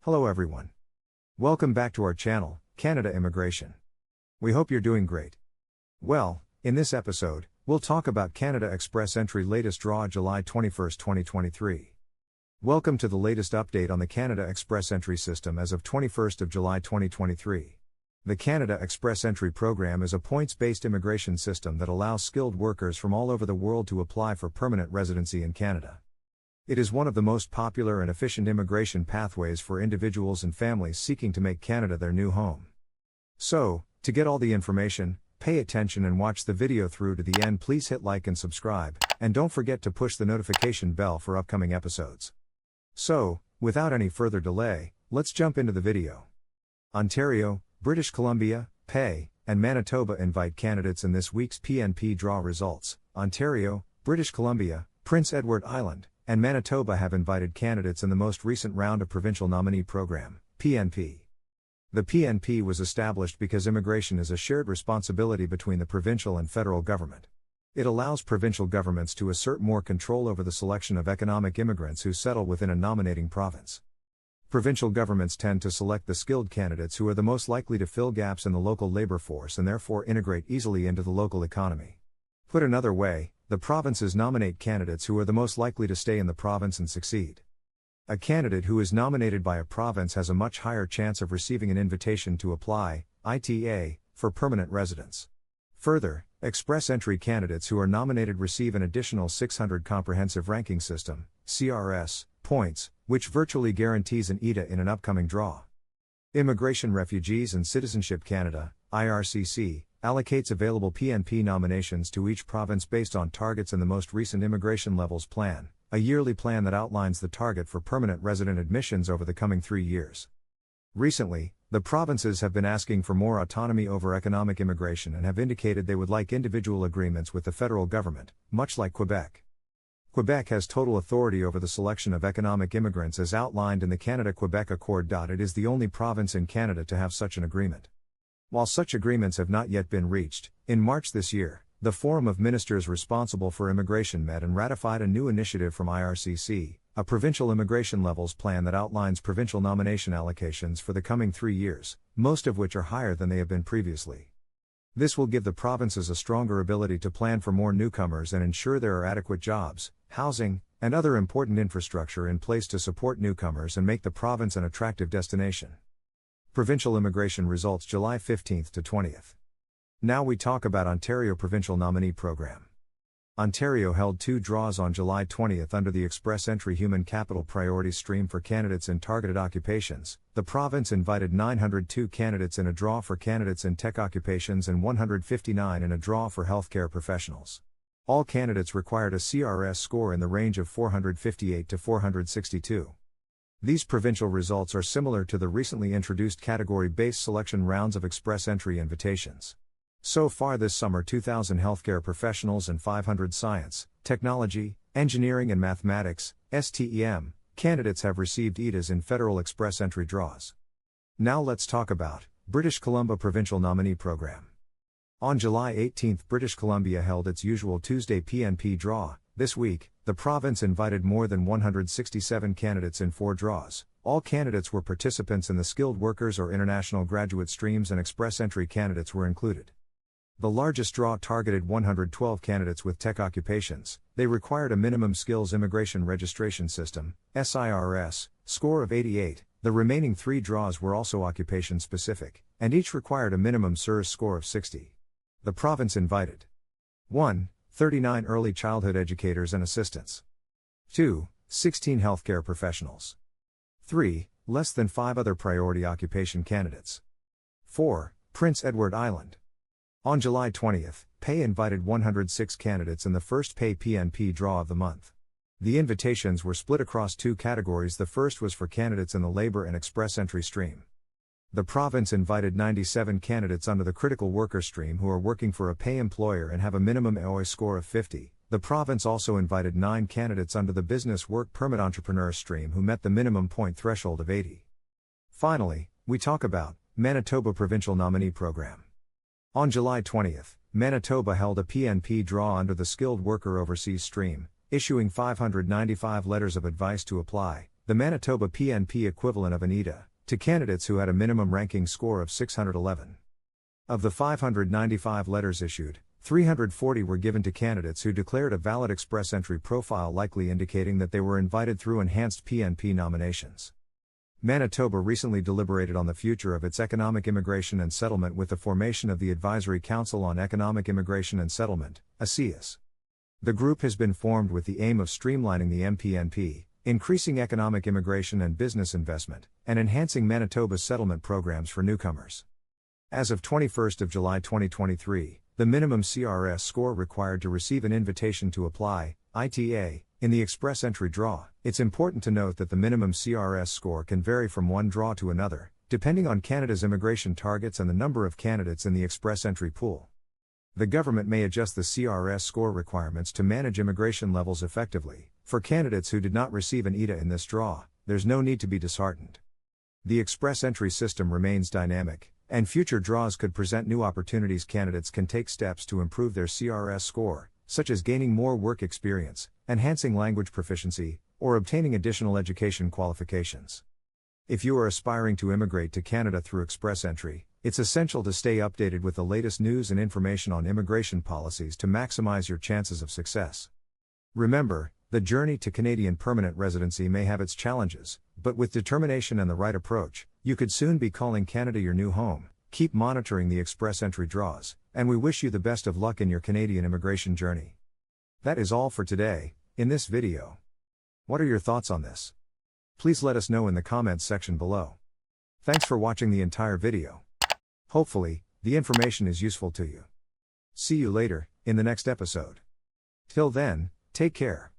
Hello everyone. Welcome back to our channel, Canada Immigration. We hope you're doing great. Well, in this episode, we'll talk about Canada Express Entry latest draw July 21, 2023. Welcome to the latest update on the Canada Express Entry system as of 21st of July 2023. The Canada Express Entry program is a points-based immigration system that allows skilled workers from all over the world to apply for permanent residency in Canada. It is one of the most popular and efficient immigration pathways for individuals and families seeking to make Canada their new home. So, to get all the information, pay attention and watch the video through to the end. Please hit like and subscribe, and don't forget to push the notification bell for upcoming episodes. So, without any further delay, let's jump into the video. Ontario, British Columbia, PEI, and Manitoba invite candidates in this week's PNP draw results. Ontario, British Columbia, Prince Edward Island, and Manitoba have invited candidates in the most recent round of Provincial Nominee Program, PNP. The PNP was established because immigration is a shared responsibility between the provincial and federal government. It allows provincial governments to assert more control over the selection of economic immigrants who settle within a nominating province. Provincial governments tend to select the skilled candidates who are the most likely to fill gaps in the local labor force and therefore integrate easily into the local economy. Put another way, the provinces nominate candidates who are the most likely to stay in the province and succeed. A candidate who is nominated by a province has a much higher chance of receiving an invitation to apply, ITA, for permanent residence. Further, express entry candidates who are nominated receive an additional 600 comprehensive ranking system, CRS, points, which virtually guarantees an ITA in an upcoming draw. Immigration, Refugees and Citizenship Canada, IRCC, allocates available PNP nominations to each province based on targets in the most recent Immigration Levels Plan, a yearly plan that outlines the target for permanent resident admissions over the coming 3 years. Recently, the provinces have been asking for more autonomy over economic immigration and have indicated they would like individual agreements with the federal government, much like Quebec. Quebec has total authority over the selection of economic immigrants as outlined in the Canada-Quebec Accord. It is the only province in Canada to have such an agreement. While such agreements have not yet been reached, in March this year, the Forum of Ministers responsible for immigration met and ratified a new initiative from IRCC, a provincial immigration levels plan that outlines provincial nomination allocations for the coming 3 years, most of which are higher than they have been previously. This will give the provinces a stronger ability to plan for more newcomers and ensure there are adequate jobs, housing, and other important infrastructure in place to support newcomers and make the province an attractive destination. Provincial immigration results July 15 to 20th. Now we talk about Ontario Provincial Nominee Program. Ontario held 2 draws on July 20th under the Express Entry Human Capital Priorities stream for candidates in targeted occupations. The province invited 902 candidates in a draw for candidates in tech occupations and 159 in a draw for healthcare professionals. All candidates required a CRS score in the range of 458 to 462. These provincial results are similar to the recently introduced category-based selection rounds of express entry invitations. So far this summer, 2,000 healthcare professionals and 500 science, technology, engineering and mathematics, STEM, candidates have received ITAs in federal express entry draws. Now let's talk about British Columbia Provincial Nominee Program. On July 18, British Columbia held its usual Tuesday PNP draw. This week, the province invited more than 167 candidates in 4 draws. All candidates were participants in the skilled workers or international graduate streams, and express entry candidates were included. The largest draw targeted 112 candidates with tech occupations. They required a minimum skills immigration registration system, SIRS, score of 88. The remaining 3 draws were also occupation specific, and each required a minimum SIRS score of 60. The province invited 1. 39 early childhood educators and assistants. 2. 16 healthcare professionals. 3. Less than 5 other priority occupation candidates. 4. Prince Edward Island. On July 20th, PEI invited 106 candidates in the first PEI PNP draw of the month. The invitations were split across 2 categories. The first was for candidates in the labor and express entry stream. The province invited 97 candidates under the critical worker stream who are working for a PEI employer and have a minimum OINP score of 50. The province also invited 9 candidates under the business work permit entrepreneur stream who met the minimum point threshold of 80. Finally, we talk about Manitoba Provincial Nominee Program. On July 20th, Manitoba held a PNP draw under the skilled worker overseas stream, issuing 595 letters of advice to apply, the Manitoba PNP equivalent of an ITA, to candidates who had a minimum ranking score of 611. Of the 595 letters issued, 340 were given to candidates who declared a valid express entry profile, likely indicating that they were invited through enhanced PNP nominations. Manitoba recently deliberated on the future of its economic immigration and settlement with the formation of the Advisory Council on Economic Immigration and Settlement, ACIS. The group has been formed with the aim of streamlining the MPNP, increasing economic immigration and business investment, and enhancing Manitoba's settlement programs for newcomers. As of 21 July 2023, the minimum CRS score required to receive an invitation to apply, ITA, in the express entry draw. It's important to note that the minimum CRS score can vary from one draw to another, depending on Canada's immigration targets and the number of candidates in the express entry pool. The government may adjust the CRS score requirements to manage immigration levels effectively. For candidates who did not receive an ITA in this draw, there's no need to be disheartened. The express entry system remains dynamic, and future draws could present new opportunities. Candidates can take steps to improve their CRS score, such as gaining more work experience, enhancing language proficiency, or obtaining additional education qualifications. If you are aspiring to immigrate to Canada through express entry, it's essential to stay updated with the latest news and information on immigration policies to maximize your chances of success. Remember, the journey to Canadian permanent residency may have its challenges, but with determination and the right approach, you could soon be calling Canada your new home. Keep monitoring the express entry draws, and we wish you the best of luck in your Canadian immigration journey. That is all for today, in this video. What are your thoughts on this? Please let us know in the comments section below. Thanks for watching the entire video. Hopefully, the information is useful to you. See you later, in the next episode. Till then, take care.